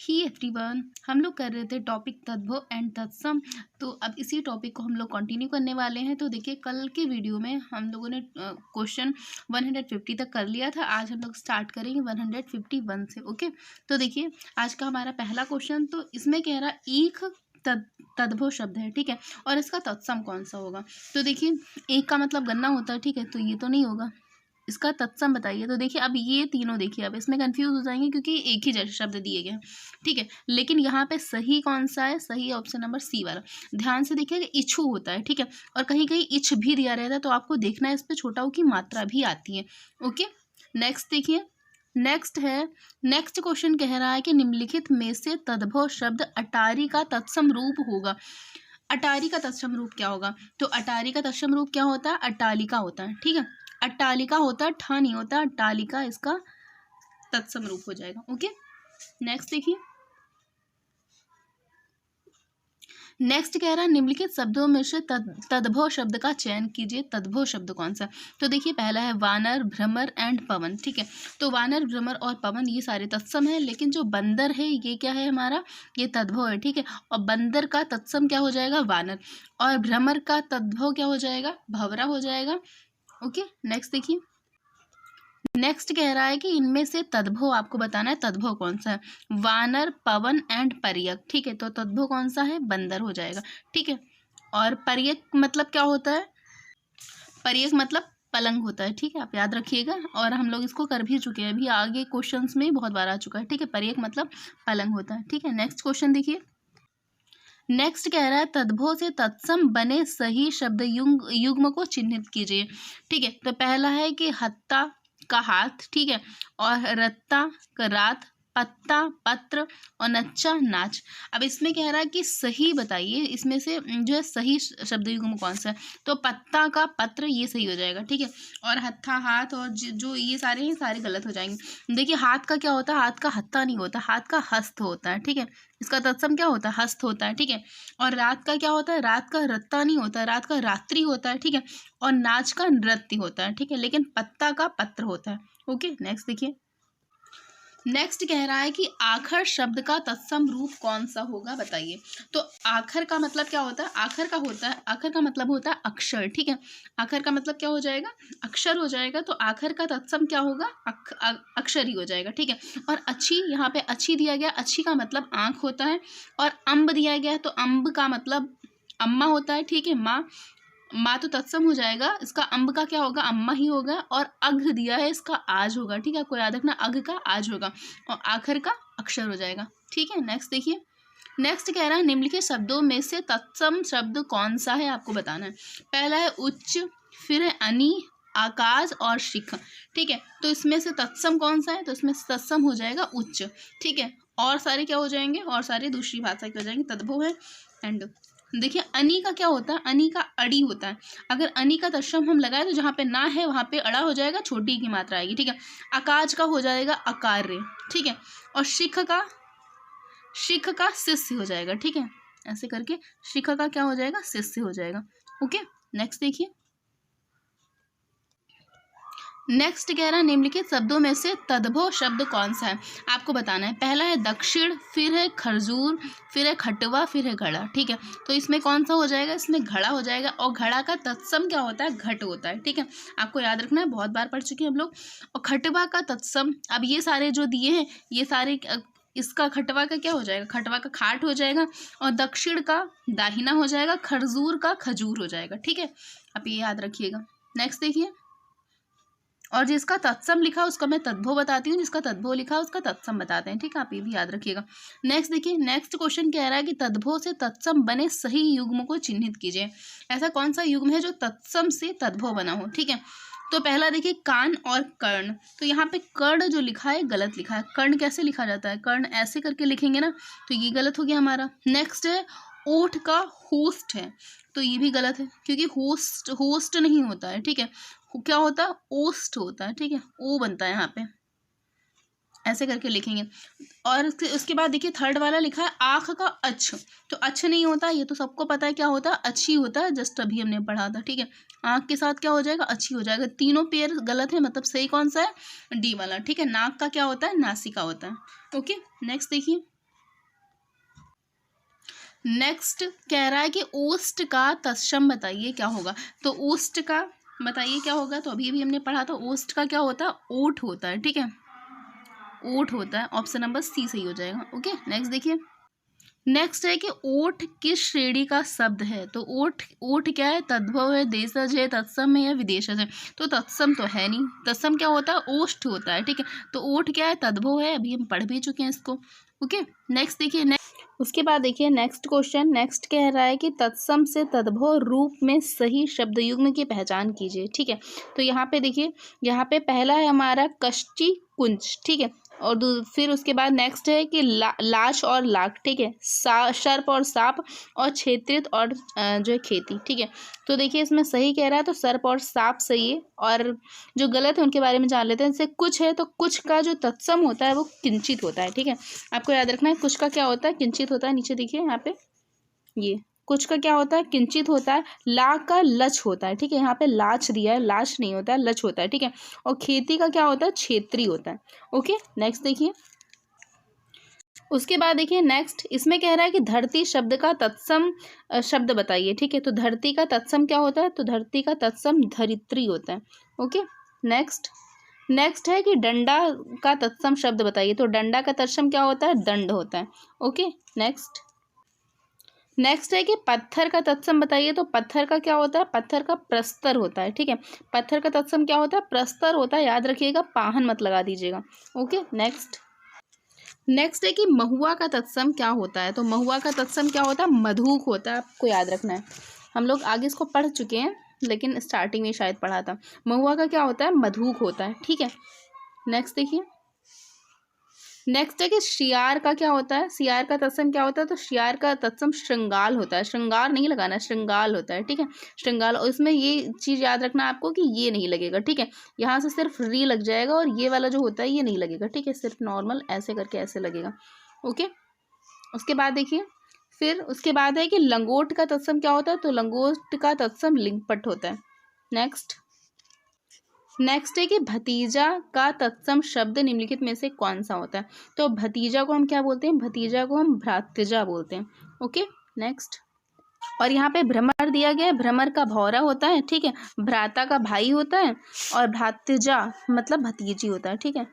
ही everyone, हम लोग कर रहे थे टॉपिक तद्भव एंड तत्सम। तो अब इसी टॉपिक को हम लोग कंटिन्यू करने वाले हैं। तो देखिए, कल के वीडियो में हम लोगों ने क्वेश्चन 150 तक कर लिया था। आज हम लोग स्टार्ट करेंगे 151 से। ओके, तो देखिए आज का हमारा पहला क्वेश्चन, तो इसमें कह रहा एक तद्भव शब्द है, ठीक है, और इसका तत्सम कौन सा होगा। तो देखिए, एक का मतलब गन्ना होता है, ठीक है, तो ये तो नहीं होगा। इसका तत्सम बताइए। तो देखिए, अब ये तीनों देखिए, अब इसमें कंफ्यूज हो जाएंगे क्योंकि एक ही जैसे शब्द दिए गए हैं, ठीक है। लेकिन यहाँ पे सही कौन सा है? सही ऑप्शन नंबर सी वाला। ध्यान से देखिएगा, इच्छु होता है, ठीक है, और कहीं कहीं इच्छ भी दिया रहता है, तो आपको देखना है इस पे छोटा ऊ की मात्रा भी आती है। ओके, नेक्स्ट देखिए, नेक्स्ट क्वेश्चन कह रहा है कि निम्नलिखित में से तद्भव शब्द अटारी का तत्सम रूप होगा। अटारी का तत्सम रूप क्या होगा? तो अटारी का तत्सम रूप क्या होता है? अट्टालिका होता है, ठीक है, अट्टालिका होता है, ठा नहीं होता, अट्टालिका इसका तत्सम रूप हो जाएगा। ओके, नेक्स्ट देखिए, नेक्स्ट कह रहा है निम्नलिखित शब्दों में से तद्भव शब्द का चयन कीजिए। तद्भव शब्द कौन सा? तो देखिए, पहला है वानर, भ्रमर एंड पवन, ठीक है। तो वानर, भ्रमर और पवन ये सारे तत्सम है, लेकिन जो बंदर है ये क्या है हमारा? ये तद्भव है, ठीक है। और बंदर का तत्सम क्या हो जाएगा? वानर। और भ्रमर का तद्भव क्या हो जाएगा? भंवरा हो जाएगा। ओके, नेक्स्ट देखिए, नेक्स्ट कह रहा है कि इनमें से तद्भव आपको बताना है, तद्भव कौन सा है? वानर, पवन एंड पर्यक, ठीक है। तो तद्भव कौन सा है? बंदर हो जाएगा, ठीक है। और पर्यक मतलब क्या होता है? पर्यक मतलब पलंग होता है, ठीक है, आप याद रखिएगा। और हम लोग इसको कर भी चुके हैं, अभी आगे क्वेश्चंस में बहुत बार आ चुका है, ठीक है। पर्यक मतलब पलंग होता है, ठीक है। नेक्स्ट क्वेश्चन देखिए, नेक्स्ट कह रहा है तद्भव से तत्सम बने सही शब्द युग्म को चिन्हित कीजिए, ठीक है। तो पहला है कि हत्ता का हाथ, ठीक है, और रत्ता का रात, पत्ता पत्र और नच्चा नाच। अब इसमें कह रहा है कि सही बताइए, इसमें से जो है सही शब्द युग्म कौन सा है। तो पत्ता का पत्र ये सही हो जाएगा, ठीक है। और हत्था हाथ और जो ये सारे हैं सारे गलत हो जाएंगे। देखिए, हाथ का क्या होता है? हाथ का हत्था नहीं होता, हाथ का हस्त होता है, ठीक है। इसका तत्सम क्या होता है? हस्त होता है, ठीक है। और रात का क्या होता है? रात का रत्ता नहीं होता, रात का रात्रि होता है, ठीक है। और नाच का नृत्य होता है, ठीक है। लेकिन पत्ता का पत्र होता है। ओके, नेक्स्ट देखिए, नेक्स्ट कह रहा है कि आखर शब्द का तत्सम रूप कौन सा होगा, बताइए। तो आखर का मतलब क्या होता है? आखर का मतलब होता है अक्षर, ठीक है। आखर का मतलब क्या हो जाएगा? अक्षर हो जाएगा। तो आखर का तत्सम क्या होगा? अक्षर ही हो जाएगा, ठीक है। और अच्छी, यहाँ पे अच्छी दिया गया, अच्छी का मतलब आंख होता है। और अम्ब दिया गया है, तो अम्ब का मतलब अम्मा होता है, ठीक है। माँ तो तत्सम हो जाएगा, इसका अम्ब का क्या होगा? अम्मा ही होगा। और अघ दिया है, इसका आज होगा, ठीक है, आपको याद रखना, अघ का आज होगा। और आखिर का अक्षर हो जाएगा, ठीक है। नेक्स्ट देखिए, नेक्स्ट कह रहा है निम्नलिखित शब्दों में से तत्सम शब्द कौन सा है, आपको बताना है। पहला है उच्च, फिर है अनी, आकाश और शिख, ठीक है। तो इसमें से तत्सम कौन सा है? तो इसमें तत्सम हो जाएगा उच्च, ठीक है। और सारे क्या हो जाएंगे? और सारे दूसरी भाषा के हो जाएंगे, तद्भव है। एंड देखिए, अनी का क्या होता है? अनी का अड़ी होता है। अगर अनी का तत्सम हम लगाए तो जहाँ पे ना है वहाँ पे अड़ा हो जाएगा, छोटी की मात्रा आएगी, ठीक है। आकाश का हो जाएगा अकार्य, ठीक है। और शिख का शिष्य हो जाएगा, ठीक है। ऐसे करके शिख का क्या हो जाएगा? शिष्य हो जाएगा। ओके, नेक्स्ट देखिए, नेक्स्ट कह रहा है निम्नलिखित शब्दों में से तद्भव शब्द कौन सा है, आपको बताना है। पहला है दक्षिण, फिर है खरजूर, फिर है खटवा, फिर है घड़ा, ठीक है। तो इसमें कौन सा हो जाएगा? इसमें घड़ा हो जाएगा। और घड़ा का तत्सम क्या होता है? घट होता है, ठीक है, आपको याद रखना है, बहुत बार पढ़ चुके हैं हम लोग। और खटवा का तत्सम, अब ये सारे जो दिए हैं ये सारे, इसका खटवा का क्या हो जाएगा? खटवा का खाट हो जाएगा। और दक्षिण का दाहिना हो जाएगा। खरजूर का खजूर हो जाएगा, ठीक है, आप ये याद रखिएगा। नेक्स्ट देखिए, और जिसका तत्सम लिखा उसका मैं तद्भव बताती हूँ, जिसका तद्भव लिखा उसका तत्सम बताते हैं, ठीक है, आप ये भी याद रखिएगा। नेक्स्ट देखिए, नेक्स्ट क्वेश्चन कह रहा है कि तद्भव से तत्सम बने सही युग्म को चिन्हित कीजिए। ऐसा कौन सा युग्म है जो तत्सम से तद्भव बना हो, ठीक है। तो पहला देखिए, कान और कर्ण। तो यहाँ पे कर्ण जो लिखा है गलत लिखा है। कर्ण कैसे लिखा जाता है? कर्ण ऐसे करके लिखेंगे ना, तो ये गलत हो गया हमारा। नेक्स्ट है ओठ का होस्ट है, तो ये भी गलत है, क्योंकि होस्ट नहीं होता है, ठीक है। क्या होता है? ओस्ट होता है, ठीक है, ओ बनता है यहाँ पे, ऐसे करके लिखेंगे। और उसके बाद देखिए, थर्ड वाला लिखा है आँख का अच्छ। तो अच्छ नहीं होता, ये तो सबको पता है क्या होता है? अच्छी होता है, जस्ट अभी हमने पढ़ा था, ठीक है। आँख के साथ क्या हो जाएगा? अच्छी हो जाएगा। तीनों पेयर गलत है, मतलब सही कौन सा है? डी वाला, ठीक है। नाक का क्या होता है? नासिका होता है। ओके, नेक्स्ट देखिए, नेक्स्ट कह रहा है कि ओष्ठ का तत्सम बताइए क्या होगा। तो ओष्ठ का बताइए क्या होगा। तो अभी भी हमने पढ़ा था ओष्ठ का क्या होता है, ओठ होता है, ठीक है, ओठ होता है। ऑप्शन नंबर सी सही हो जाएगा। ओके, नेक्स्ट देखिए। नेक्स्ट है कि ओठ किस श्रेणी का शब्द है। तो ओठ, ओठ क्या है, तद्भव है, देशज है, तत्सम है या विदेशज है। तो तत्सम तो है नहीं, तत्सम क्या होता है, ओष्ठ होता है, ठीक है। तो ओठ क्या है, तद्भव है, अभी हम पढ़ भी चुके हैं इसको। ओके, नेक्स्ट देखिए। उसके बाद देखिए नेक्स्ट क्वेश्चन। नेक्स्ट कह रहा है कि तत्सम से तद्भव रूप में सही शब्द युग्म की पहचान कीजिए, ठीक है। तो यहाँ पे देखिए, यहाँ पे पहला है हमारा कष्टी कुंज, ठीक है। और फिर उसके बाद नेक्स्ट है कि लाश और लाख, ठीक है, सर्प और सांप, और क्षेत्रित और जो है खेती, ठीक है। तो देखिए इसमें सही कह रहा है तो सर्प और सांप सही है, और जो गलत है उनके बारे में जान लेते हैं। जैसे कुछ है तो कुछ का जो तत्सम होता है वो किंचित होता है, ठीक है। आपको याद रखना है कुछ का क्या होता है, किंचित होता है। नीचे देखिए यहाँ पे, ये कुछ का क्या होता है, किंचित होता है। ला का लच होता है, ठीक है। यहाँ पे लाच दिया है, लाच नहीं होता है, लच होता है, ठीक है। और खेती का क्या होता है, क्षेत्रीय होता है। ओके, नेक्स्ट देखिए। उसके बाद देखिए नेक्स्ट, इसमें कह रहा है कि धरती शब्द का तत्सम शब्द बताइए, ठीक है। तो धरती का तत्सम क्या होता है, तो धरती का तत्सम धरित्री होता है। ओके, नेक्स्ट है कि डंडा का तत्सम शब्द बताइए। तो डंडा का तत्सम क्या होता है, दंड होता है। ओके, नेक्स्ट है कि पत्थर का तत्सम बताइए। तो पत्थर का क्या होता है, पत्थर का प्रस्तर होता है, ठीक है। पत्थर का तत्सम क्या होता है, प्रस्तर होता है, याद रखिएगा, पाहन मत लगा दीजिएगा। ओके, नेक्स्ट है कि महुआ का तत्सम क्या होता है। तो महुआ का तत्सम क्या होता है, मधुक होता है, आपको याद रखना है। हम लोग आगे इसको पढ़ चुके हैं, लेकिन स्टार्टिंग में शायद पढ़ा था। महुआ का क्या होता है, मधुक होता है, ठीक है। नेक्स्ट देखिए। नेक्स्ट है कि शियार का क्या होता है, शियार का तत्सम क्या होता है। तो शियार का तत्सम श्रृंगाल होता है, श्रृंगार नहीं लगाना, श्रृंगाल होता है, ठीक है, श्रृंगाल। और इसमें ये चीज़ याद रखना आपको कि ये नहीं लगेगा, ठीक है। यहाँ से सिर्फ री लग जाएगा, और ये वाला जो होता है ये नहीं लगेगा, ठीक है, सिर्फ नॉर्मल ऐसे करके ऐसे लगेगा। ओके, उसके बाद देखिए, फिर उसके बाद है कि लंगोट का तत्सम क्या होता है। तो लंगोट का तत्सम लिंगपट होता है। नेक्स्ट है कि भतीजा का तत्सम शब्द निम्नलिखित में से कौन सा होता है। तो भतीजा को हम क्या बोलते हैं, भतीजा को हम भ्रातृजा बोलते हैं। Okay, next. और यहाँ पे भ्रमर दिया गया है, भ्रमर का भौरा होता है, ठीक है, भ्राता का भाई होता है, और भ्रातृजा मतलब भतीजी होता है, ठीक है।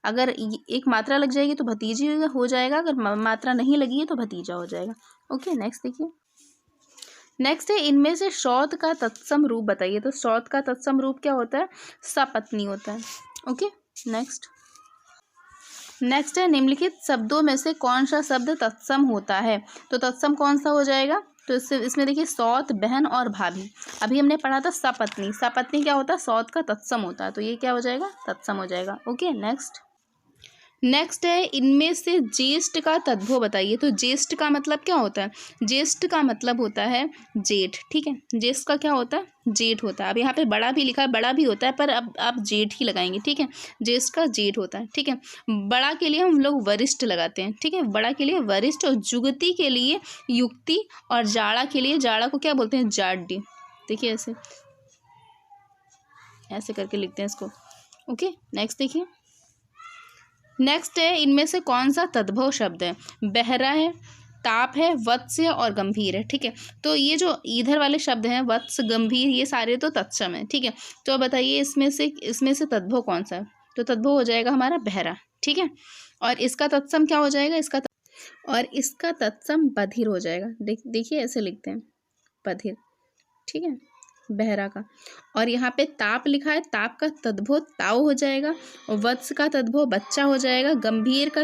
अगर एक मात्रा लग जाएगी तो भतीजी हो जाएगा, अगर मात्रा नहीं लगी है तो भतीजा हो जाएगा। ओके, नेक्स्ट देखिए। नेक्स्ट है इनमें से शौत का तत्सम रूप बताइए। तो शौत का तत्सम रूप क्या होता है, सपत्नी होता है। ओके, नेक्स्ट है निम्नलिखित शब्दों में से कौन सा शब्द तत्सम होता है। तो तत्सम कौन सा हो जाएगा। तो इसमें देखिए सौत, बहन और भाभी। अभी हमने पढ़ा था सपत्नी, सपत्नी क्या होता है, सौत का तत्सम होता है, तो ये क्या हो जाएगा, तत्सम हो जाएगा। ओके, नेक्स्ट है इनमें से ज्येष्ठ का तद्भव बताइए। तो ज्येष्ठ का मतलब क्या होता है, ज्येष्ठ का मतलब होता है जेठ, ठीक है। ज्येष्ठ का क्या होता है, जेठ होता है। अब यहाँ पे बड़ा भी लिखा है, बड़ा भी होता है, पर अब आप जेठ ही लगाएंगे, ठीक है। ज्येष्ठ का जेठ होता है, ठीक है। बड़ा के लिए हम लोग वरिष्ठ लगाते हैं, ठीक है, बड़ा के लिए वरिष्ठ, और जुगती के लिए युक्ति, और जाड़ा के लिए, जाड़ा को क्या बोलते हैं, जाड्य। देखिए ऐसे करके लिखते हैं इसको। ओके, नेक्स्ट देखिए। नेक्स्ट है इनमें से कौन सा तद्भव शब्द है। बहरा है, ताप है, वत्स है, और गंभीर है, ठीक है। तो ये जो इधर वाले शब्द हैं, वत्स, गंभीर, ये सारे तो तत्सम है, ठीक है। तो बताइए इसमें से तद्भव कौन सा है। तो तद्भव हो जाएगा हमारा बहरा, ठीक है। और इसका तत्सम क्या हो जाएगा, इसका तत्सम बधिर हो जाएगा। देखिए ऐसे लिखते हैं, बधिर, ठीक है, बहरा का। और यहाँ पे ताप लिखा है, ताप का तद्भव ताव हो जाएगा, और वत्स का तद्भव बच्चा हो जाएगा, गंभीर का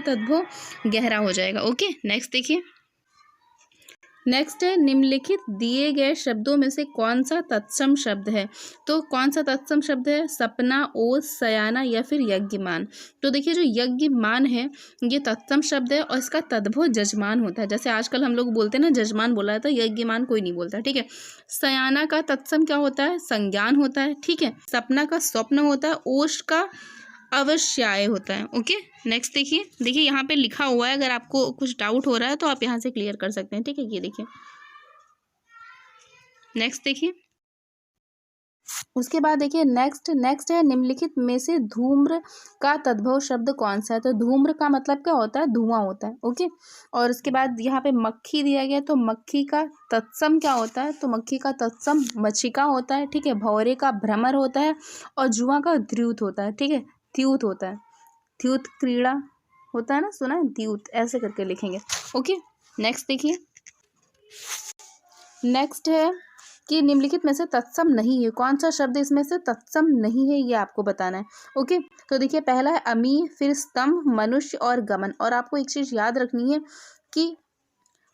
तद्भव गहरा हो जाएगा। ओके, नेक्स्ट देखिए। नेक्स्ट है निम्नलिखित दिए गए शब्दों में से कौन सा तत्सम शब्द है। तो कौन सा तत्सम शब्द है, सपना, ओस, सयाना, या फिर यज्ञमान। तो देखिए जो यज्ञमान है ये तत्सम शब्द है, और इसका तद्भव जजमान होता है। जैसे आजकल हम लोग बोलते हैं ना, जजमान बोला था, यज्ञमान कोई नहीं बोलता, ठीक है। सयाना का तत्सम क्या होता है, संज्ञान होता है, ठीक है। सपना का स्वप्न होता है, ओश का अवश्याय होता है। ओके, नेक्स्ट देखिए यहाँ पे लिखा हुआ है, अगर आपको कुछ डाउट हो रहा है तो आप यहाँ से क्लियर कर सकते हैं, ठीक है। ये देखिए, नेक्स्ट देखिए। उसके बाद देखिए नेक्स्ट है निम्नलिखित में से धूम्र का तद्भव शब्द कौन सा है। तो धूम्र का मतलब क्या होता है, धुआं होता है। ओके, और उसके बाद यहाँ पे मक्खी दिया गया, तो मक्खी का तत्सम क्या होता है, तो मक्खी का तत्सम मक्षिका होता है। ठीक है, भौरे का भ्रमर होता है और जुआ का द्यूत होता है। ठीक है, द्यूत होता है, द्यूत क्रीड़ा होता है ना, सुना है, द्यूत ऐसे करके लिखेंगे। ओके, नेक्स्ट देखिए, नेक्स्ट है कि निम्नलिखित में से तत्सम नहीं है, कौन सा शब्द इसमें से तत्सम नहीं है, ये आपको बताना है। ओके, तो देखिए पहला है अमी, फिर स्तंभ, मनुष्य और गमन। और आपको एक चीज याद रखनी है कि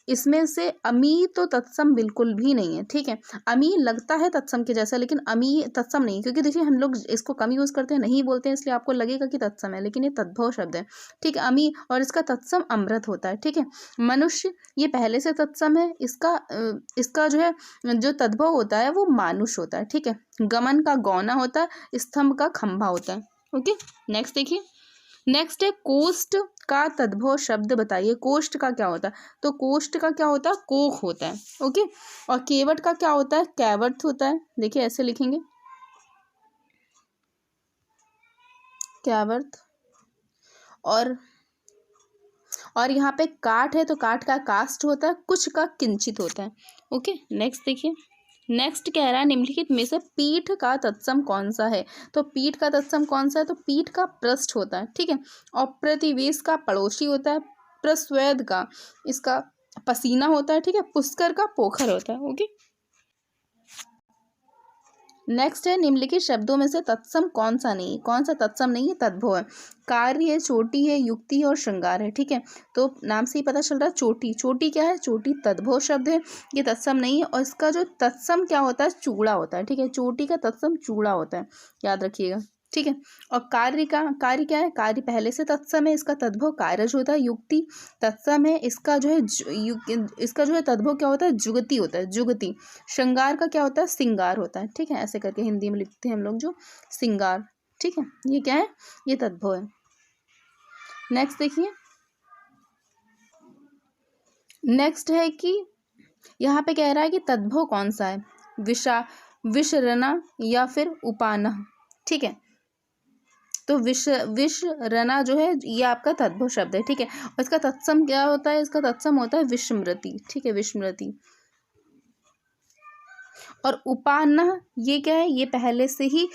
इसमें से अमी तो तत्सम बिल्कुल भी नहीं है। ठीक है, अमी लगता है तत्सम के जैसा, लेकिन अमी तत्सम नहीं, क्योंकि देखिए हम लोग इसको कम यूज करते हैं, नहीं बोलते हैं, इसलिए आपको लगेगा कि तत्सम है, लेकिन ये तद्भव शब्द है। ठीक है, अमी, और इसका तत्सम अमृत होता है। ठीक है, मनुष्य ये पहले से तत्सम है, इसका जो है जो तद्भव होता है वो मानुष होता है। ठीक है, गमन का गौना होता है, स्तंभ का खंभा होता है। ओके, नेक्स्ट देखिए, नेक्स्ट है कोष्ठ का तद्भव शब्द बताइए। कोष्ठ का क्या होता है, तो कोष्ठ का क्या होता है, कोख होता है। ओके, और केवट का क्या होता है, कैवर्त होता है। देखिए ऐसे लिखेंगे, कैवर्त। और यहाँ पे काठ है, तो काठ का काष्ठ होता है, कुछ का किंचित होता है। ओके, नेक्स्ट देखिए, नेक्स्ट कह रहा है निम्नलिखित में से पीठ का तत्सम कौन सा है। तो पीठ का तत्सम कौन सा है, तो पीठ का पृष्ठ होता है। ठीक है, और प्रतिवेश का पड़ोसी होता है, प्रस्वेद का इसका पसीना होता है। ठीक है, पुष्कर का पोखर होता है। ओके, नेक्स्ट है निम्नलिखित शब्दों में से तत्सम कौन सा नहीं है, कौन सा तत्सम नहीं है, तद्भव है। कार्य है, चोटी है, युक्ति है और श्रृंगार है। ठीक है, तो नाम से ही पता चल रहा है, चोटी, चोटी क्या है, चोटी तद्भव शब्द है, ये तत्सम नहीं है। और इसका जो तत्सम क्या होता है, चूड़ा होता है। ठीक है, चोटी का तत्सम चूड़ा होता है, याद रखिएगा। ठीक है, और कार्य क्या है, कार्य पहले से तत्सम है, इसका तद्भव कार्यज होता है। युक्ति तत्सम है, इसका जो है इसका जो है तद्भव क्या होता है, जुगति होता है, जुगति। श्रृंगार का क्या होता है, सिंगार होता है। ठीक है, ऐसे करके हिंदी में लिखते हैं हम लोग जो सिंगार। ठीक है, ये क्या है, ये तद्भव है। नेक्स्ट देखिए, नेक्स्ट है कि यहाँ पे कह रहा है कि तद्भव कौन सा है, विषरना या फिर उपानह। ठीक है, तो विषरना जो है ये आपका तद्भव शब्द है। ठीक है, और इसका तत्सम क्या होता है, इसका तत्सम होता है विस्मृति। ठीक है, विस्मृति। और उपानह ये क्या है, ये पहले से ही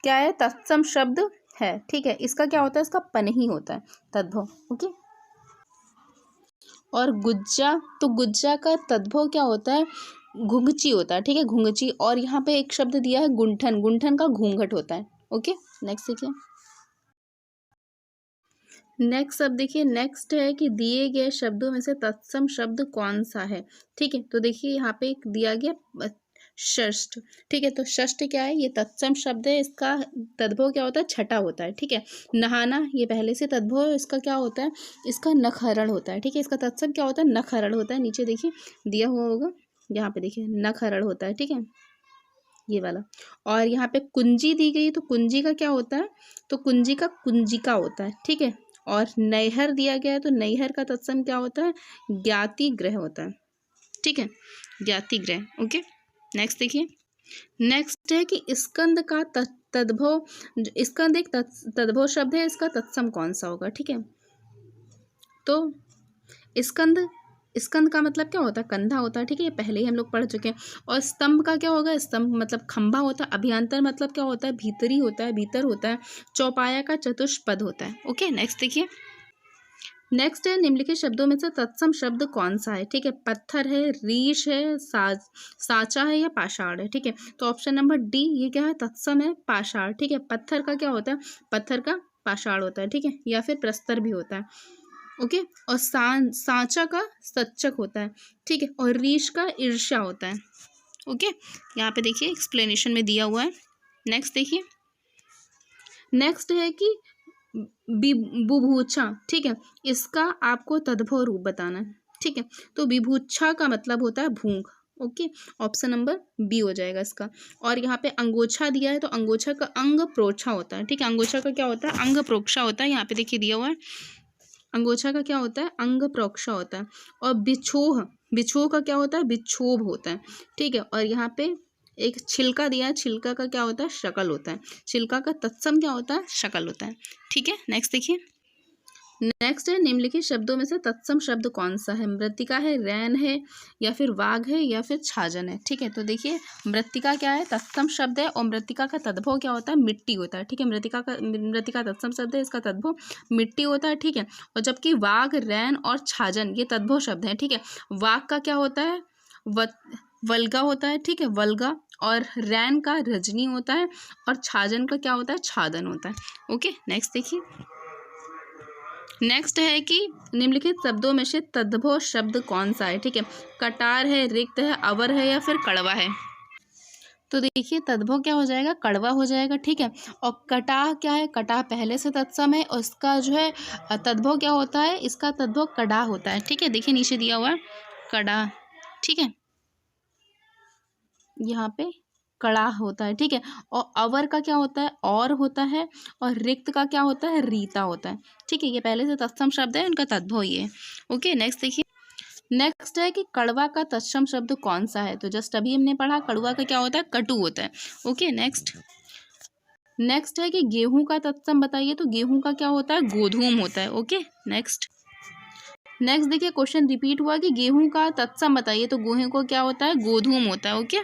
क्या है, तत्सम शब्द है। ठीक है, इसका क्या होता है, इसका पन ही होता है, तद्भव। ओके, और गुज्जा, तो गुज्जा का तद्भव क्या होता है, घुंघची होता है। ठीक है, घुंघची। और यहाँ पे एक शब्द दिया है गुंठन, गुंठन का घूंघट होता है। ओके, नेक्स्ट देखिए, नेक्स्ट अब देखिए, नेक्स्ट है कि दिए गए शब्दों में से तत्सम शब्द कौन सा है। ठीक है, तो देखिए यहाँ पे एक दिया गया षष्ठ। ठीक है, तो षष्ठ क्या है, ये तत्सम शब्द है, इसका तद्भव क्या होता है, छठा होता है। ठीक है, नहाना ये पहले से तद्भव है, इसका क्या होता है, इसका नखहरण होता है। ठीक है, इसका तत्सम क्या होता है, नखहरण होता है। नीचे देखिए दिया हुआ होगा, यहाँ पे देखिए नखहरण होता है। ठीक है, ये वाला। और यहाँ पे कुंजी दी गई, तो कुंजी का क्या होता है, तो कुंजी का कुंजिका होता है। ठीक है, और नैहर दिया गया है, तो नैहर का तत्सम क्या होता है, ज्ञाति ग्रह होता है। ठीक है, ज्ञाति ग्रह। ओके, नेक्स्ट देखिए, नेक्स्ट है कि स्कंद का तद्भव, स्कंद एक तद्भव शब्द है, इसका तत्सम कौन सा होगा। ठीक है, तो स्कंद, स्कंद का मतलब क्या होता है, कंधा होता है। ठीक है, ये पहले ही हम लोग पढ़ चुके हैं। और स्तंभ का क्या होगा, स्तंभ मतलब खंभा होता है। अभियांतर मतलब क्या होता है, भीतरी होता है, भीतर होता है। चौपाया का चतुष्पद होता है। ओके, नेक्स्ट देखिए, नेक्स्ट है निम्नलिखित शब्दों में से तत्सम शब्द कौन सा है। ठीक है, पत्थर है, रीछ है, साचा है या पाषाण है। ठीक है, तो ऑप्शन नंबर डी ये क्या है, तत्सम है, पाषाण। ठीक है, पत्थर का क्या होता है, पत्थर का पाषाण होता है। ठीक है, या फिर प्रस्तर भी होता है। ओके, और सांचा का सच्चक होता है। ठीक है, और रीछ का ईर्ष्या होता है। ओके, यहाँ पे देखिए एक्सप्लेनेशन में दिया हुआ है। नेक्स्ट देखिए, नेक्स्ट है कि बुभुक्षा। ठीक है, इसका आपको तद्भव रूप बताना है। ठीक है, तो विभुक्षा का मतलब होता है भूख। ओके, ऑप्शन नंबर बी हो जाएगा इसका। और यहाँ पे अंगोछा दिया है, तो अंगोछा का अंग प्रोक्षा होता है। ठीक है, अंगोछा का क्या होता है, अंग प्रोक्षा होता है। यहाँ पे देखिए दिया हुआ है, अंगोछा का क्या होता है, अंग प्रोक्षा होता है। और बिछोह, बिछोह का क्या होता है, विक्षोभ होता है। ठीक है, और यहाँ पे एक छिलका दिया है, छिलका का क्या होता है, शकल होता है। छिलका का तत्सम क्या होता है, शकल होता है। ठीक है, नेक्स्ट देखिए। नेक्स्ट है निम्नलिखित शब्दों में से तत्सम शब्द कौन सा है। मृत्तिका है, रैन है, या फिर वाघ है, या फिर छाजन है। ठीक है, तो देखिए मृत्तिका क्या है, तत्सम शब्द है, और मृत्तिका का तद्भव क्या होता है, मिट्टी होता है। ठीक है, मृत्तिका तत्सम शब्द है, इसका तद्भव मिट्टी होता है। ठीक है, और जबकि वाघ, रैन और छाजन ये तद्भव शब्द हैं। ठीक है, वाघ का क्या होता है, वल्गा होता है। ठीक है, वल्गा, और रैन का रजनी होता है, और छाजन का क्या होता है, छादन होता है। ओके, नेक्स्ट देखिए। नेक्स्ट है कि निम्नलिखित शब्दों में से तद्भव शब्द कौन सा है। ठीक है, कटार है, रिक्त है, अवर है, या फिर कड़वा है। तो देखिए तद्भव क्या हो जाएगा, कड़वा हो जाएगा। ठीक है, और कटाह क्या है, कटाह पहले से तत्सम है, और इसका जो है तद्भव क्या होता है, इसका तद्भव कड़ा होता है। ठीक है, देखिए नीचे दिया हुआ है कड़ा। ठीक है, यहाँ पे कड़ा होता है। ठीक है, और अवर का क्या होता है, और होता है, और रिक्त का क्या होता है, रीता होता है। ठीक है, ये पहले से तत्सम शब्द है, इनका तद्भव ये है। ओके, नेक्स्ट देखिए। नेक्स्ट है कि कड़वा का तत्सम शब्द कौन सा है। तो जस्ट अभी हमने पढ़ा कड़वा का क्या होता है, कटु होता है। Okay, next. नेक्स्ट है कि गेहूं का तत्सम बताइए। तो गेहूं का क्या होता है, गोधूम होता है। Okay, next. नेक्स्ट देखिए क्वेश्चन रिपीट हुआ कि गेहूं का तत्सम बताइए। तो गेहूं को क्या होता है, गोधूम होता है। ओके,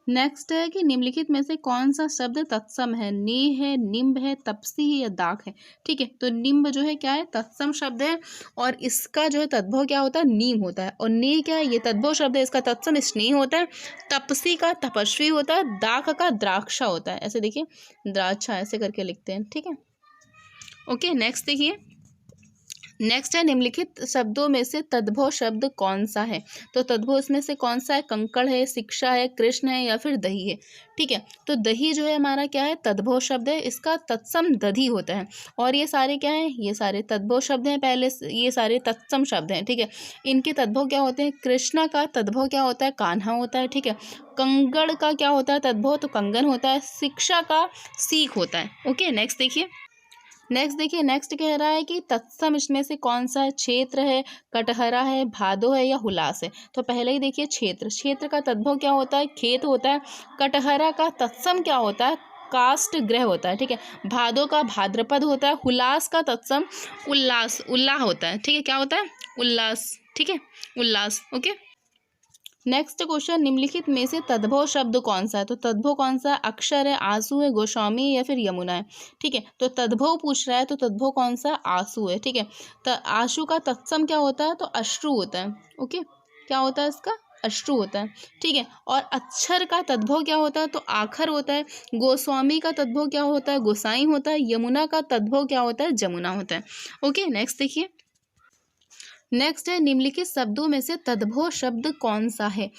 नेक्स्ट है कि निम्नलिखित में से कौन सा शब्द तत्सम है। ने है, निम्ब है, तपसी है, या दाख है। ठीक है, तो निम्ब जो है क्या है, तत्सम शब्द है, और इसका जो है तद्भव क्या होता है, नीम होता है। और ने क्या है, ये तद्भव शब्द है, इसका तत्सम स्नेह होता है। तपसी का तपस्वी होता है। दाख का द्राक्षा होता है। ऐसे देखिए, द्राक्षा ऐसे करके लिखते हैं। ठीक है, ओके, नेक्स्ट देखिए। नेक्स्ट है निम्नलिखित शब्दों में से तद्भव शब्द कौन सा है। तो तद्भव इसमें से कौन सा है, कंकड़ है, शिक्षा है, कृष्ण है, या फिर दही है। ठीक है, तो दही जो है हमारा क्या है, तद्भव शब्द है, इसका तत्सम दधी होता है। और ये सारे क्या हैं, ये सारे तद्भव शब्द हैं, पहले ये सारे तत्सम शब्द हैं। ठीक है, इनके तद्भव क्या होते हैं, कृष्णा का तद्भव क्या होता है, कान्हा होता है। ठीक है, कंगड़ का क्या होता है तद्भव, तो कंगन होता है। शिक्षा का सीख होता है। ओके, नेक्स्ट देखिए। नेक्स्ट देखिए, नेक्स्ट कह रहा है कि तत्सम इसमें से कौन सा है, क्षेत्र है, कटहरा है, भादो है, या हुलास है। तो पहले ही देखिए क्षेत्र, क्षेत्र का तद्भव क्या होता है, खेत होता है। कटहरा का तत्सम क्या होता है, काष्ठ गृह होता है। ठीक है, भादो का भाद्रपद होता है। हुलास का तत्सम उल्लास, उल्लाह होता है। ठीक है, क्या होता है, उल्लास। ठीक है, उल्लास। ओके, नेक्स्ट क्वेश्चन, निम्नलिखित में से तद्भव शब्द कौन सा है। तो तद्भव कौन सा है, अक्षर है, आंसू है, गोस्वामी, या फिर यमुना है। ठीक है, तो तद्भव पूछ रहा है, तो तद्भव कौन सा, आंसू है। ठीक है, तो आंसू का तत्सम क्या होता है, तो अश्रु होता है। ओके, क्या होता है इसका, अश्रु होता है। ठीक है, और अक्षर का तद्भव क्या होता है, तो आखर होता है। गोस्वामी का तद्भव क्या होता है, गोसाई होता है। यमुना का तद्भव क्या होता है, जमुना होता है। ओके, नेक्स्ट देखिए। नेक्स्ट है निम्नलिखित शब्दों में से तद्भव शब्द कौन सा है।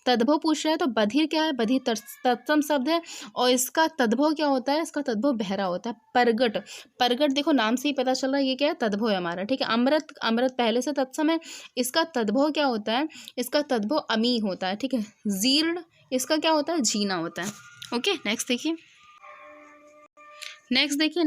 तद्भव पूछ रहा है, तो बधिर क्या है, बधिर तत्सम शब्द है, और इसका तद्भव क्या होता है, इसका तद्भव बहरा होता है। परगट, परगट देखो नाम से ही पता चल रहा है ये क्या है, तद्भव है हमारा। ठीक है, अमृत, अमृत पहले से तत्सम है, इसका तद्भव क्या होता है, इसका तद्भव अमी होता है। ठीक है, जीर्ण, इसका क्या होता है, जीना होता है। ओके, नेक्स्ट देखिए। नेक्स्ट देखिए,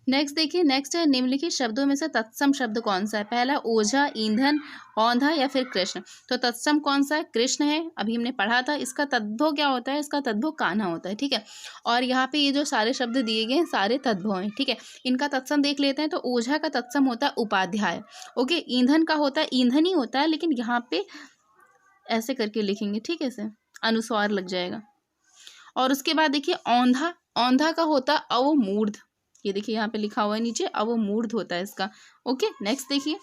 नेक्स्ट देखिए। नेक्स्ट है निम्नलिखित शब्दों में से तत्सम शब्द कौन सा है। पहला ओझा, ईंधन, औंधा, या फिर कृष्ण। तो तत्सम कौन सा है, कृष्ण है, अभी हमने पढ़ा था। इसका तद्भव क्या होता है, इसका तद्भव कान्हा होता है। ठीक है, और यहाँ पे ये जो सारे शब्द दिए गए हैं सारे तद्भव हैं। ठीक है, इनका तत्सम देख लेते हैं। तो ओझा का तत्सम होता है उपाध्याय। ओके, ईंधन का होता है ईंधन ही होता है, लेकिन यहाँ पे ऐसे करके लिखेंगे। ठीक है, ऐसे अनुस्वार लग जाएगा। और उसके बाद देखिए औंधा, औंधा का होता है अवमूर्ध। ये देखिए यहाँ पे लिखा हुआ है नीचे, अवमूर्ध होता है इसका। ओके, नेक्स्ट देखिए।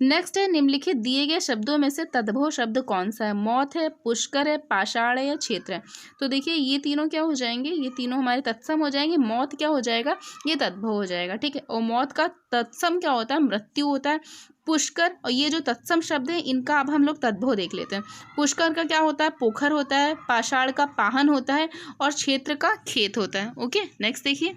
नेक्स्ट है निम्नलिखित दिए गए शब्दों में से तद्भव शब्द कौन सा है। मौत है, पुष्कर है, पाषाण है, या क्षेत्र है। तो देखिए ये तीनों क्या हो जाएंगे, ये तीनों हमारे तत्सम हो जाएंगे। मौत क्या हो जाएगा, ये तद्भव हो जाएगा। ठीक है, और मौत का तत्सम क्या होता है, मृत्यु होता है। पुष्कर, और ये जो तत्सम शब्द है इनका अब हम लोग तद्भव देख लेते हैं। पुष्कर का क्या होता है, पोखर होता है। पाषाण का पाहन होता है, और क्षेत्र का खेत होता है। ओके, नेक्स्ट देखिए।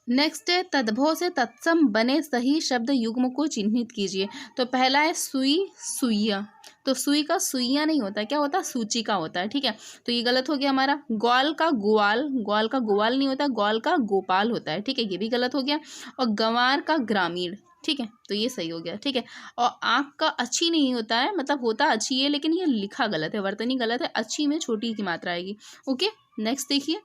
नेक्स्ट है तद्भव से तत्सम बने सही शब्द युग्म को चिन्हित कीजिए। तो पहला है सुई, सुइया। तो सुई का सुइया नहीं होता है, क्या होता है, सूची का होता है। ठीक है, तो ये गलत हो गया हमारा। ग्वाल का ग्वाल, ग्वाल का ग्वाल नहीं होता, ग्वाल का गोपाल होता है। ठीक है, ये भी गलत हो गया। और गंवार का ग्रामीण, ठीक है, तो ये सही हो गया। ठीक है, और आँख का अच्छी नहीं होता है, मतलब होता अच्छी है लेकिन ये लिखा गलत है, वर्तनी गलत है, अच्छी में छोटी की मात्रा आएगी। ओके, नेक्स्ट देखिए।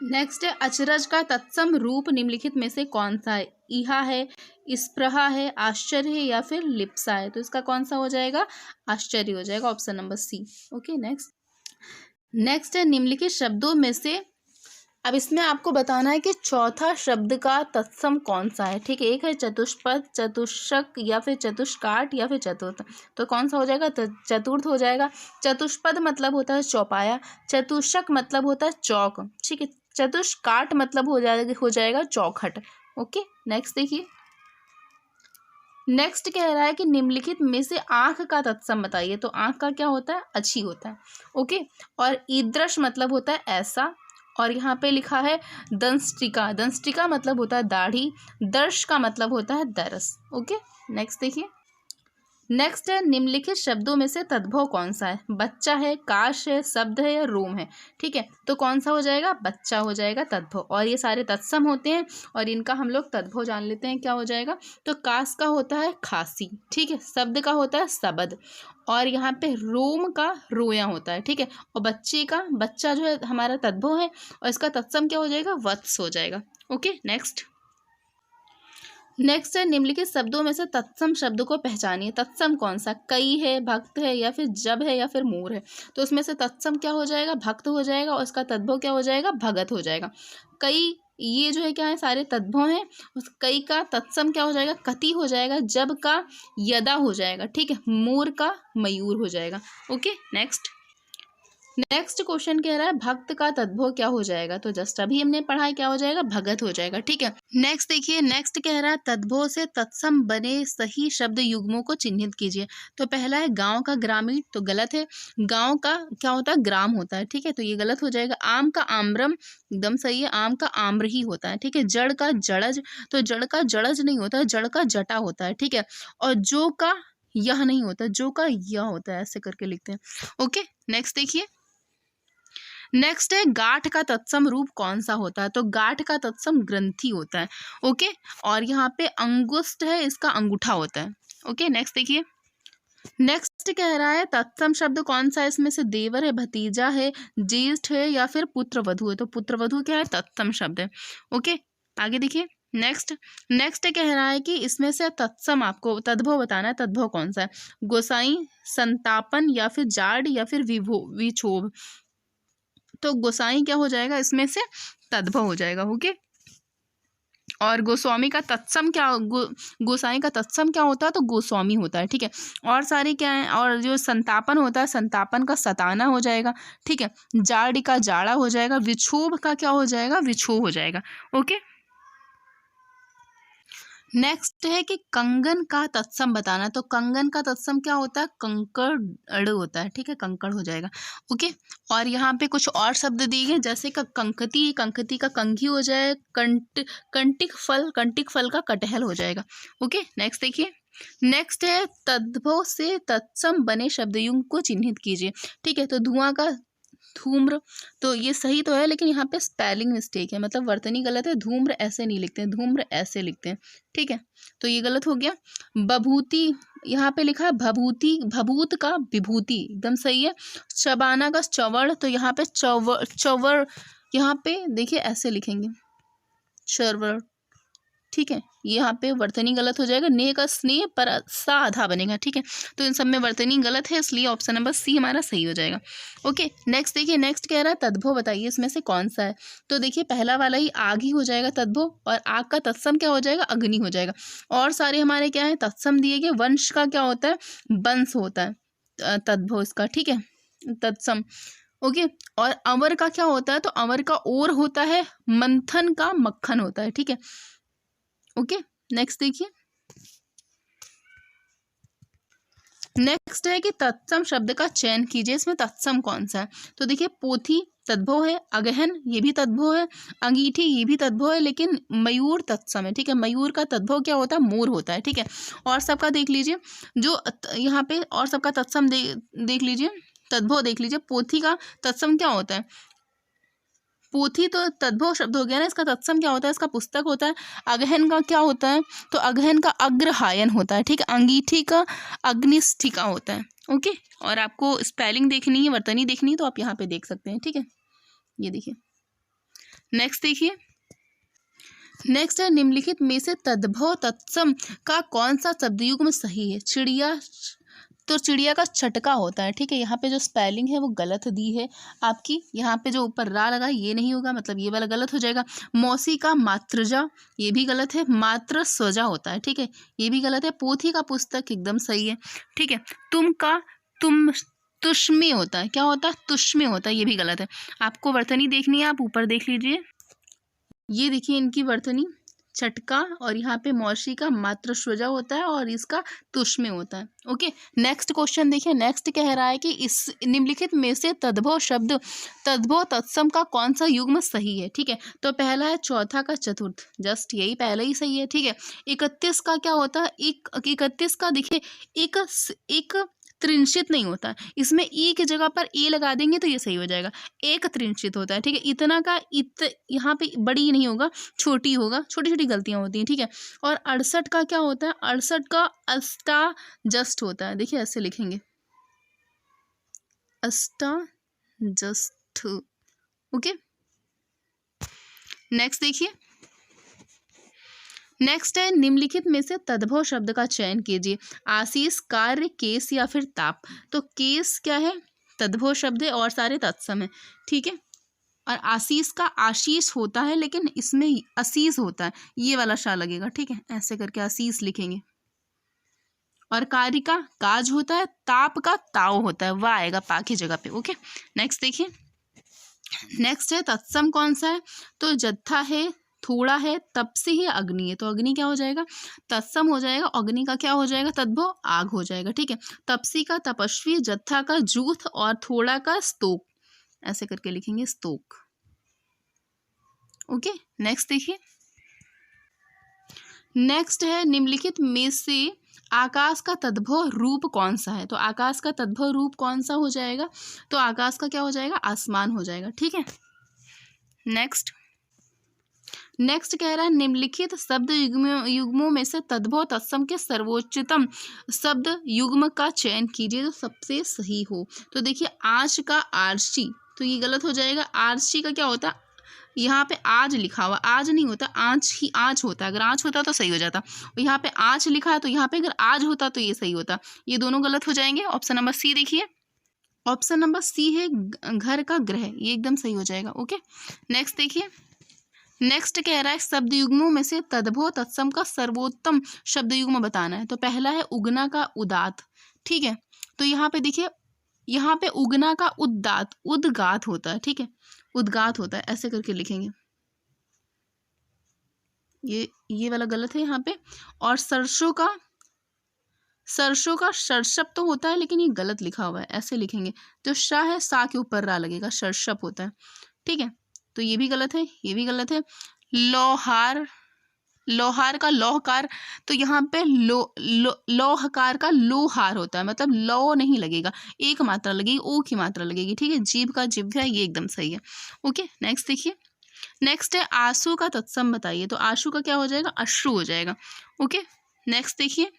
नेक्स्ट है अचरज का तत्सम रूप निम्नलिखित में से कौन सा है? इहा है, स्पृहा है, आश्चर्य है या फिर लिप्सा है? तो इसका कौन सा हो जाएगा? आश्चर्य हो जाएगा, option number C. Okay, next. Next है निम्नलिखित शब्दों में से, अब इसमें आपको बताना है कि चौथा शब्द का तत्सम कौन सा है। ठीक है, एक है चतुष्पद, चतुष्क या फिर चतुष्काट या फिर चतुर्थ। तो कौन सा हो जाएगा? चतुर्थ हो जाएगा। चतुष्पद मतलब होता है चौपाया, चतुष्क मतलब होता है चौक। ठीक है, चतुष्काट मतलब हो जाएगा चौखट। ओके, नेक्स्ट देखिए। नेक्स्ट कह रहा है कि निम्नलिखित में से आंख का तत्सम बताइए। तो आंख का क्या होता है? अच्छी होता है। ओके, और ईदृश मतलब होता है ऐसा, और यहाँ पे लिखा है दंष्टिका, दंष्टिका मतलब होता है दाढ़ी, दर्श का मतलब होता है दरस। ओके, नेक्स्ट देखिए। नेक्स्ट है निम्नलिखित शब्दों में से तद्भव कौन सा है? बच्चा है, काश है, शब्द है या रोम है? ठीक है, तो कौन सा हो जाएगा? बच्चा हो जाएगा तद्भव, और ये सारे तत्सम होते हैं और इनका हम लोग तद्भव जान लेते हैं क्या हो जाएगा। तो काश का होता है खांसी, ठीक है, शब्द का होता है शबद, और यहाँ पे रोम का रोया होता है। ठीक है, और बच्चे का, बच्चा जो है हमारा तद्भव है, और इसका तत्सम क्या हो जाएगा? वत्स हो जाएगा। Okay, next. नेक्स्ट है निम्नलिखित शब्दों में से तत्सम शब्द को पहचानिए। तत्सम कौन सा? कई है, भक्त है या फिर जब है या फिर मोर है? तो उसमें से तत्सम क्या हो जाएगा? भक्त हो जाएगा, और इसका तद्भव क्या हो जाएगा? भगत हो जाएगा। कई, ये जो है क्या है? सारे तद्भव हैं। उस कई का तत्सम क्या हो जाएगा? कति हो जाएगा, जब का यदा हो जाएगा। ठीक है, मोर का मयूर हो जाएगा। Okay, next. नेक्स्ट क्वेश्चन कह रहा है भक्त का तद्भव क्या हो जाएगा? तो जस्ट अभी हमने पढ़ा है, क्या हो जाएगा? भगत हो जाएगा। ठीक है, नेक्स्ट देखिए। नेक्स्ट कह रहा है तद्भव से तत्सम बने सही शब्द युग्मों को चिन्हित कीजिए। तो पहला है गांव का ग्रामीण, तो गलत है। गांव का क्या होता है? ग्राम होता है। ठीक है, तो ये गलत हो जाएगा। आम का आम्रम एकदम सही है, आम का आम्र ही होता है। ठीक है, जड़ का जड़ज, तो जड़ का जड़ज नहीं होता है, जड़ का जटा होता है। ठीक है, और जो का यह नहीं होता, जो का यह होता है, ऐसे करके लिखते हैं। ओके, नेक्स्ट देखिए। नेक्स्ट है गांठ का तत्सम रूप कौन सा होता है? तो गांठ का तत्सम ग्रंथि होता है। ओके, और यहाँ पे अंगुष्ठ है, इसका अंगूठा होता है। ओके, नेक्स्ट देखिए। नेक्स्ट कह रहा है तत्सम शब्द कौन सा है? इसमें से देवर है, भतीजा है, ज्येष्ठ है या फिर पुत्रवधू है? तो पुत्रवधू क्या है? तत्सम शब्द है। ओके, आगे देखिए। नेक्स्ट। नेक्स्ट कह रहा है कि इसमें से तत्सम आपको तद्भव बताना है। तद्भव कौन सा है? गोसाई, संतापन या फिर जाड़ या फिर विक्षोभ? तो गोसाई क्या हो जाएगा? इसमें से तद्भव हो जाएगा। ओके, और गोस्वामी का तत्सम क्या? गोसाई का तत्सम क्या होता है? तो गोस्वामी होता है। ठीक है, और सारे क्या है? और जो संतापन होता है, संतापन का सताना हो जाएगा। ठीक है, जाड़ का जाड़ा हो जाएगा, विक्षोभ का क्या हो जाएगा? विक्षोभ हो जाएगा। ओके, नेक्स्ट है कि कंगन का तत्सम बताना। तो कंगन का तत्सम क्या होता है? कंकड़ होता है। ठीक है, कंकड़ हो जाएगा। ओके, और यहाँ पे कुछ और शब्द दिए गए, जैसे का कंकती, कंकती का कंघी हो जाए, कंटिक फल का कटहल हो जाएगा। ओके, नेक्स्ट देखिए। नेक्स्ट है तद्भव से तत्सम बने शब्दयुग्म को चिन्हित कीजिए। ठीक है, तो धुआं का धूम्र, तो ये सही तो है लेकिन यहाँ पे स्पेलिंग मिस्टेक है, मतलब वर्तनी गलत है। धूम्र ऐसे नहीं लिखते हैं, धूम्र ऐसे लिखते हैं। ठीक है, तो ये गलत हो गया। बभूति, यहाँ पे लिखा है भभूति, भभूत का विभूति, एकदम सही है। चबाना का चवड़, तो यहाँ पे चवर, यहाँ पे देखिए ऐसे लिखेंगे, चरवड़। ठीक है, यहाँ पे वर्तनी गलत हो जाएगा। नेह का स्नेह पर सा आधा बनेगा। ठीक है, तो इन सब में वर्तनी गलत है, इसलिए ऑप्शन नंबर सी हमारा सही हो जाएगा। ओके, नेक्स्ट देखिए। नेक्स्ट कह रहा है तद्भव बताइए इसमें से कौन सा है? तो देखिए पहला वाला ही आग ही हो जाएगा तद्भव, और आग का तत्सम क्या हो जाएगा? अग्नि हो जाएगा। और सारे हमारे क्या है? तत्सम दिए गए। वंश का क्या होता है? वंश होता है तद्भव इसका। ठीक है, तत्सम। ओके, और अवर का क्या होता है? तो अवर का ओर होता है, मंथन का मक्खन होता है। ठीक है, ओके, नेक्स्ट देखिए। नेक्स्ट है कि तत्सम शब्द का चयन कीजिए, इसमें तत्सम कौन सा है? तो देखिए पोथी तद्भव है, अगहन ये भी तद्भव है, अंगीठी ये भी तद्भव है, लेकिन मयूर तत्सम है। ठीक है, मयूर का तद्भव क्या होता है? मोर होता है। ठीक है, और सबका देख लीजिए, जो यहाँ पे और सबका तत्सम देख लीजिए, तद्भव देख लीजिए। पोथी का तत्सम क्या होता है? पोथी तो तद्भव शब्द हो गया ना, इसका तत्सम क्या होता है, इसका पुस्तक होता है। अगहन का क्या होता है, तो अगहन का अग्रहायन होता है, ठीक है। अंगीठी का अग्निष्ठिका होता है, ओके। और आपको स्पेलिंग देखनी है, वर्तनी देखनी है, तो आप यहाँ पे देख सकते हैं, ठीक है। ये देखिए, नेक्स्ट देखिए, नेक्स्ट है निम्नलिखित में से तद्भव तत्सम का कौन सा शब्दयुग्म सही है। चिड़िया, तो चिड़िया का छटका होता है, ठीक है। यहाँ पे जो स्पेलिंग है वो गलत दी है आपकी, यहाँ पे जो ऊपर रा लगा ये नहीं होगा, मतलब ये वाला गलत हो जाएगा। मौसी का मात्रजा, ये भी गलत है। मात्र स्वजा होता है, ठीक है, ये भी गलत है। पोथी का पुस्तक एकदम सही है, ठीक है। तुम का तुम तुष्मी होता है, क्या होता है, तुष्मी होता है, ये भी गलत है। आपको वर्तनी देखनी है, आप ऊपर देख लीजिए, ये देखिए इनकी वर्तनी, छटका, और यहाँ पे मौसी का मात्र स्वजा होता है और इसका तुष्मे होता है, ओके। नेक्स्ट क्वेश्चन देखिए, नेक्स्ट कह रहा है कि इस निम्नलिखित में से तद्भव शब्द तद्भव तत्सम का कौन सा युग्म सही है, ठीक है। तो पहला है चौथा का चतुर्थ, जस्ट यही पहला ही सही है, ठीक है। 31 का क्या होता है, 31 का देखिए एक त्रिंशित नहीं होता है, इसमें ई की जगह पर ए लगा देंगे तो ये सही हो जाएगा। एक त्रिंशित होता है, ठीक है। इतना का यहाँ पे बड़ी नहीं होगा, छोटी होगा, छोटी छोटी गलतियां होती हैं, ठीक है। और 68 का क्या होता है, 68 का अस्टाजस्ट होता है, देखिए ऐसे लिखेंगे, अस्टाजस्ट, ओके। नेक्स्ट देखिए, नेक्स्ट है निम्नलिखित में से तद्भव शब्द का चयन कीजिए। आशीष, कार्य, केस या फिर ताप। तो केस क्या है, तद्भव शब्द है और सारे तत्सम है, ठीक है। और आशीष का आशीष होता है, लेकिन इसमें असीस होता है, ये वाला शा लगेगा, ठीक है, ऐसे करके आशीष लिखेंगे। और कार्य का काज होता है, ताप का ताव होता है, वह आएगा पा की जगह पे, ओके। नेक्स्ट देखिए, नेक्स्ट है तत्सम कौन सा है, तो जत्था है, थोड़ा है, तपसी है, अग्नि है। तो अग्नि क्या हो जाएगा, तत्सम हो जाएगा। अग्नि का क्या हो जाएगा, तद्भव आग हो जाएगा, ठीक है। तपसी का तपस्वी, जत्था का जूथ और थोड़ा का स्तोक, ऐसे करके लिखेंगे स्तोक, ओके। नेक्स्ट देखिए, नेक्स्ट है निम्नलिखित में से आकाश का तद्भव रूप कौन सा है। तो आकाश का तद्भव रूप कौन सा हो जाएगा, तो आकाश का क्या हो जाएगा, आसमान हो जाएगा, ठीक है। नेक्स्ट कह रहा है निम्नलिखित शब्द युग्मों में से तद्भव तत्सम के सर्वोच्चतम शब्द युग्म का चयन कीजिए जो सबसे सही हो। तो देखिए, आज का आरसी, तो ये गलत हो जाएगा। आरसी का क्या होता है, यहाँ पे आज लिखा हुआ, आज नहीं होता, आँच ही आज होता है। अगर आँच होता तो सही हो जाता, और यहाँ पे आज लिखा है तो यहाँ पे अगर आज होता तो ये सही होता। ये दोनों गलत हो जाएंगे। ऑप्शन नंबर सी देखिए, ऑप्शन नंबर सी है घर का ग्रह, ये एकदम सही हो जाएगा, ओके। नेक्स्ट देखिए, नेक्स्ट कह रहा है शब्द युग्मों में से तद्भव तत्सम का सर्वोत्तम शब्द युग्म बताना है। तो पहला है उगना का उदात, ठीक है। तो यहाँ पे देखिए, यहाँ पे उगना का उद्दात, उद्गात होता है, ठीक है, उद्गात होता है, ऐसे करके लिखेंगे। ये वाला गलत है यहाँ पे। और सरसों का सरसप तो होता है, लेकिन ये गलत लिखा हुआ है, ऐसे लिखेंगे। जो शाह है, सा के ऊपर रा लगेगा, सरसप होता है, ठीक है। तो ये भी गलत है, ये भी गलत है। लोहार का लौहकार, तो यहाँ पे लौहकार का लोहार होता है, मतलब लौ नहीं लगेगा, एक मात्रा लगेगी, ओ की मात्रा लगेगी, ठीक है। जीभ का जिभ्या, ये एकदम सही है, ओके। नेक्स्ट देखिए, नेक्स्ट है आंसू का तत्सम बताइए। तो आंसू का क्या हो जाएगा, अश्रु हो जाएगा, ओके। नेक्स्ट देखिए,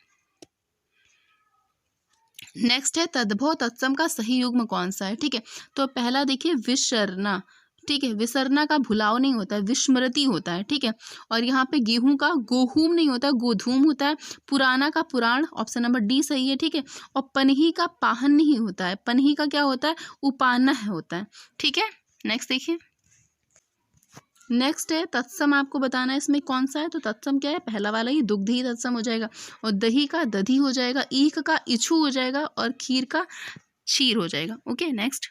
नेक्स्ट है तद्भव तत्सम का सही युग्म कौन सा है, ठीक है। तो पहला देखिए विसरना, ठीक है, विसरना का भुलाव नहीं होता है, विस्मृति होता है, ठीक है। और यहाँ पे गेहूं का गोहूम नहीं होता है, गोधूम होता है। पुराना का पुराण, ऑप्शन नंबर डी सही है, ठीक है। और पनही का पाहन नहीं होता है, पनही का क्या होता है, उपानह होता है, ठीक है। नेक्स्ट देखिए, नेक्स्ट है तत्सम, आपको बताना है इसमें कौन सा है। तो तत्सम क्या है, पहला वाला ही दुग्धी तत्सम हो जाएगा। और दही का दधी हो जाएगा, ईख का इच्छू हो जाएगा, और खीर का क्षीर हो जाएगा, ओके। नेक्स्ट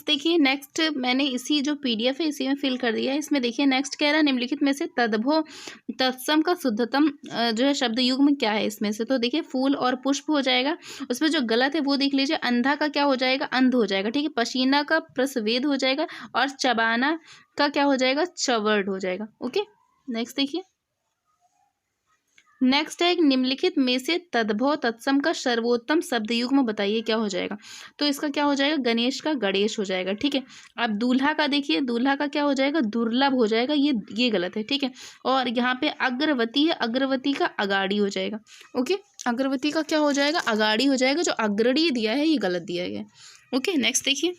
देखिए, नेक्स्ट मैंने इसी जो पीडीएफ है इसी में फिल कर दिया है। इसमें देखिए, नेक्स्ट कह रहा है निम्नलिखित में से तद्भव तत्सम का शुद्धतम जो है शब्द युग्म क्या है इसमें से। तो देखिए, फूल और पुष्प हो जाएगा। उसमें जो गलत है वो देख लीजिए। अंधा का क्या हो जाएगा, अंध हो जाएगा, ठीक है। पसीना का प्रस्वेद हो जाएगा, और चबाना का क्या हो जाएगा, चवर्ड हो जाएगा, ओके। नेक्स्ट देखिए, नेक्स्ट है, एक निम्नलिखित में से तद्भव तत्सम का सर्वोत्तम शब्द युग्म बताइए, क्या हो जाएगा। तो इसका क्या हो जाएगा, गणेश का गणेश हो जाएगा। ठीक है, अब दूल्हा का देखिए, दूल्हा का क्या हो जाएगा, दुर्लभ हो जाएगा, ये गलत है। ठीक है, और यहाँ पे अग्रवती है, अग्रवती का अगाड़ी हो जाएगा। ओके, अग्रवती का क्या हो जाएगा, अगाड़ी हो जाएगा। जो अग्रणी दिया है ये गलत दिया गया। ओके, नेक्स्ट देखिए।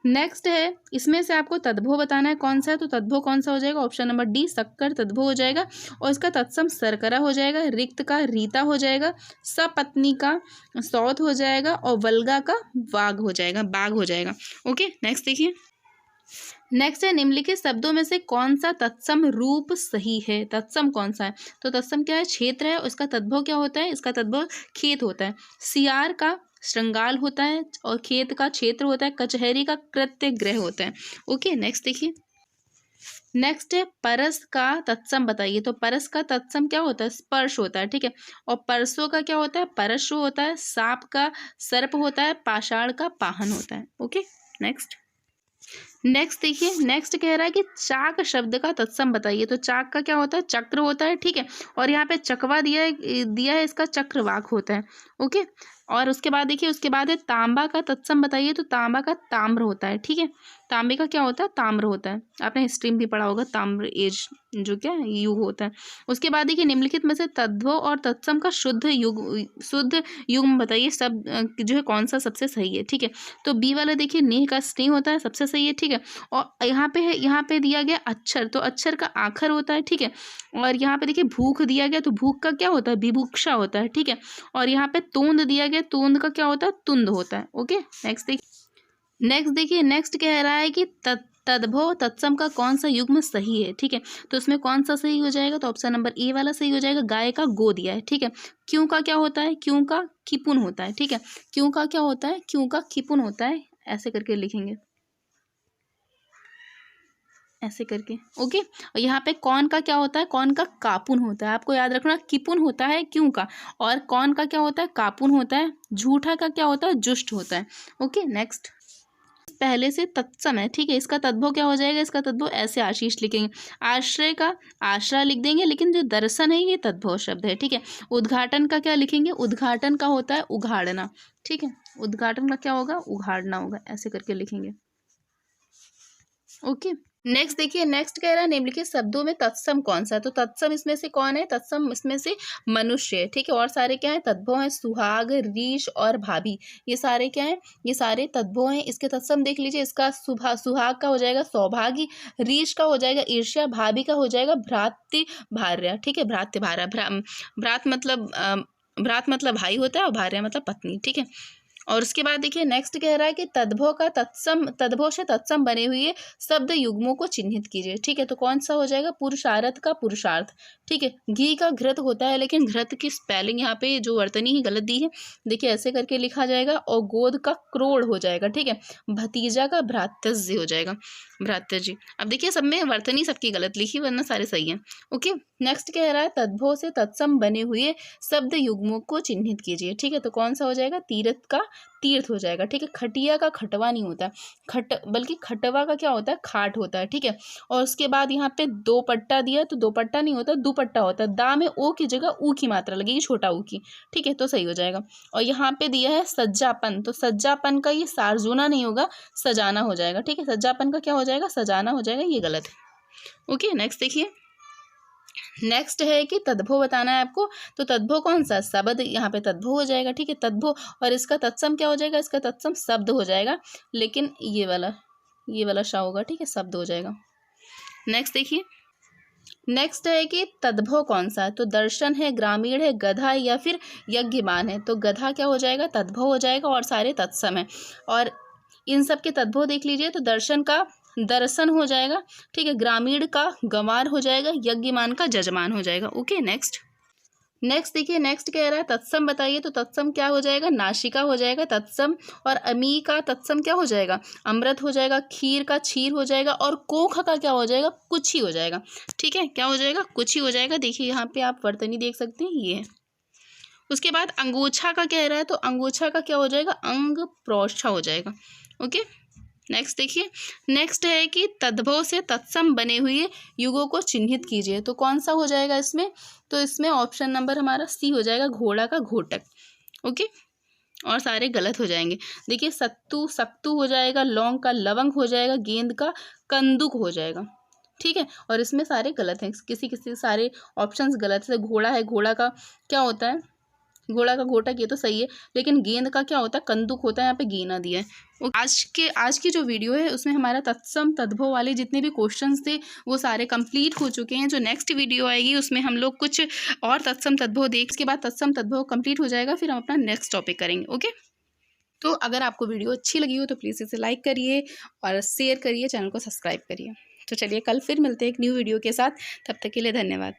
नेक्स्ट है, इसमें से आपको तद्भव बताना है कौन सा है। तो तद्भव कौन सा हो जाएगा, ऑप्शन नंबर डी शक्कर तद्भव हो जाएगा। और इसका तत्सम शर्करा हो जाएगा, रिक्त का रीता हो जाएगा, सपत्नी का सौत हो जाएगा, और वल्गा का वाग हो जाएगा, बाग हो जाएगा। ओके, नेक्स्ट देखिए। नेक्स्ट है, निम्नलिखित शब्दों में से कौन सा तत्सम रूप सही है। तत्सम कौन सा है, तो तत्सम क्या है, क्षेत्र है। और इसका तद्भव क्या होता है, इसका तद्भव खेत होता है। सियार का श्रृंगाल होता है, और खेत का क्षेत्र होता है। कचहरी का कृत्य गृह होता है। ओके, नेक्स्ट देखिए। नेक्स्ट है, परस का तत्सम बताइए। तो परस का तत्सम क्या होता है, स्पर्श होता है। ठीक है, और परसों का क्या होता है, परशु होता है। सांप का सर्प होता है, पाषाण का पाहन होता है। Okay, next. नेक्स्ट देखिए, नेक्स्ट कह रहा है कि चाक शब्द का तत्सम बताइए। तो चाक का क्या होता है, चक्र होता है। ठीक है, और यहाँ पे चकवा दिया है, इसका चक्रवाक होता है। ओके, और उसके बाद देखिए, उसके बाद है तांबा का तत्सम बताइए। तो तांबा का ताम्र होता है। ठीक है, तांबे का क्या होता है, ताम्र होता है। आपने हिस्ट्री में भी पढ़ा होगा, ताम्र एज जो क्या युग होता है। उसके बाद देखिए, निम्नलिखित में से तद्भव और तत्सम का शुद्ध युग्म बताइए। सब जो है कौन सा सबसे सही है। ठीक है, तो बी वाला देखिए, नेह का स्नेह होता है, सबसे सही है। ठीक है, और यहाँ पे है, यहाँ पे दिया गया अक्षर, तो अक्षर का आखर होता है। ठीक है, और यहाँ पे देखिए भूख दिया गया, तो भूख का क्या होता है, विभुक्षा होता है। ठीक है, और यहाँ पे तोंद दिया गया, तोंद का क्या होता है, तुंद होता है। ओके, नेक्स्ट देखिए। नेक्स्ट कह रहा है कि तद्भव तत्सम का कौन सा युग्म सही है। ठीक है, तो उसमें कौन सा सही हो जाएगा, तो ऑप्शन नंबर ए वाला सही हो जाएगा। गाय का गो दिया है। ठीक है, क्यों का क्या होता है, क्यों का किपुन होता है। ठीक है, क्यों का क्या होता है, क्यों का किपुन होता है, ऐसे करके लिखेंगे, ऐसे करके। ओके, और यहाँ पे कौन का क्या होता है, कौन का कापुन होता है। आपको याद रखना, किपुन होता है क्यों का, और कौन का क्या होता है, कापुन होता है। झूठा का क्या होता है, जुष्ट होता है। Okay, next. पहले से तत्सम है। ठीक है, इसका तद्भव क्या हो जाएगा, इसका तद्भव ऐसे आशीष लिखेंगे, आश्रय का आश्रय लिख देंगे, लेकिन जो दर्शन है ये तद्भव शब्द है। ठीक है, उद्घाटन का क्या लिखेंगे, उद्घाटन का होता है उघाड़ना। ठीक है, उद्घाटन का क्या होगा, उघाड़ना होगा, ऐसे करके लिखेंगे। ओके, नेक्स्ट देखिए। नेक्स्ट कह रहा है, निम्नलिखित शब्दों में तत्सम कौन सा है। तो तत्सम इसमें से कौन है, तत्सम इसमें से मनुष्य है। ठीक है, और सारे क्या है, तद्भव है। सुहाग, रीश और भाभी, ये सारे क्या है, ये सारे तद्भव हैं। इसके तत्सम देख लीजिए, इसका सुहाग का हो जाएगा सौभागी, रीश का हो जाएगा ईर्ष्या, भाभी का हो जाएगा भ्रातृ भार्या। ठीक है, भ्रातृ भार्या, भ्रात मतलब भाई होता है, और भार्या मतलब पत्नी। ठीक है, और उसके बाद देखिए, नेक्स्ट कह रहा है कि तद्भव का तद्भव से तत्सम बने हुए शब्द युग्मों को चिन्हित कीजिए। ठीक है, तो कौन सा हो जाएगा, पुरुषार्थ का पुरुषार्थ। ठीक है, घी का घृत होता है, लेकिन घृत की स्पेलिंग यहाँ पे जो वर्तनी ही गलत दी है। देखिए, ऐसे करके लिखा जाएगा। और गोद का क्रोड़ हो जाएगा। ठीक है, भतीजा का भ्रातृज्य हो जाएगा, भ्रातृजी। अब देखिए, सब में वर्तनी सबकी गलत लिखी, वरना सारे सही हैं। ओके, नेक्स्ट कह रहा है, तद्भव से तत्सम बने हुए शब्द युग्मों को चिन्हित कीजिए। ठीक है, तो कौन सा हो जाएगा, तीर्थ का तीर्थ हो जाएगा। ठीक है, खटिया का खटवा नहीं होता, बल्कि खटवा का क्या होता है, खाट होता है। ठीक है, और उसके बाद यहाँ पे दो पट्टा दिया, तो दो पट्टा नहीं होता, दुपट्टा होता है। दा में ओ की जगह ऊ की मात्रा लगेगी, छोटा ऊ की। ठीक है, तो सही हो जाएगा। और यहाँ पे दिया है सज्जापन, तो सज्जापन का ये सार्जुना नहीं होगा, सजाना हो जाएगा। ठीक है, सज्जापन का क्या हो जाएगा, सजाना हो जाएगा, ये गलत है। ओके, नेक्स्ट देखिए। नेक्स्ट है कि तद्भव बताना है आपको। तो तद्भव कौन सा, शब्द, यहाँ पे तद्भव हो जाएगा। ठीक है, तद्भव, और इसका तत्सम क्या हो जाएगा, इसका तत्सम शब्द हो जाएगा, लेकिन ये वाला शा होगा। ठीक है, शब्द हो जाएगा। नेक्स्ट देखिए। नेक्स्ट है कि तद्भव कौन सा है। तो दर्शन है, ग्रामीण है, गधा है, या फिर यज्ञमान है। तो गधा क्या हो जाएगा, तद्भव हो जाएगा, और सारे तत्सम है। और इन सब के तद्भव देख लीजिए, तो दर्शन का दर्शन हो जाएगा। ठीक है, ग्रामीण का गंवार हो जाएगा, यज्ञमान का जजमान हो जाएगा। ओके, नेक्स्ट देखिए। नेक्स्ट कह रहा है, तत्सम बताइए। तो तत्सम क्या हो जाएगा, नासिका हो जाएगा तत्सम। और अमी का तत्सम क्या हो जाएगा, अमृत हो जाएगा। खीर का क्षीर हो जाएगा, और कोख का क्या हो जाएगा, कुछ ही हो जाएगा। ठीक है, क्या हो जाएगा, कुछ ही हो जाएगा। देखिए, यहाँ पे आप वर्तनी देख सकते हैं, ये है। उसके बाद अंगोछा का कह रहा है, तो अंगोछा का क्या हो जाएगा, अंग प्रोष्ठा हो जाएगा। ओके, नेक्स्ट देखिए, नेक्स्ट है कि तद्भव से तत्सम बने हुए युगों को चिन्हित कीजिए। तो कौन सा हो जाएगा इसमें? तो इसमें ऑप्शन नंबर हमारा सी हो जाएगा, घोड़ा का घोटक। ओके, और सारे गलत हो जाएंगे। देखिए, सत्तू सत्तू हो जाएगा, लौंग का लवंग हो जाएगा, गेंद का कंदुक हो जाएगा। ठीक है, और इसमें सारे गलत हैं, किसी किसी सारे ऑप्शंस गलत है। घोड़ा है, घोड़ा का क्या होता है? घोड़ा का घोटक, ये तो सही है, लेकिन गेंद का क्या होता है? कंदुक होता है। यहाँ पे गेना दिया है। आज की जो वीडियो है उसमें हमारा तत्सम तद्भव वाले जितने भी क्वेश्चंस थे वो सारे कंप्लीट हो चुके हैं। जो नेक्स्ट वीडियो आएगी उसमें हम लोग कुछ और तत्सम तद्भव देख, इसके बाद तत्सम तद्भव कंप्लीट हो जाएगा, फिर हम अपना नेक्स्ट टॉपिक करेंगे। ओके, तो अगर आपको वीडियो अच्छी लगी हो तो प्लीज़ इसे लाइक करिए और शेयर करिए, चैनल को सब्सक्राइब करिए। तो चलिए, कल फिर मिलते हैं एक न्यू वीडियो के साथ। तब तक के लिए धन्यवाद।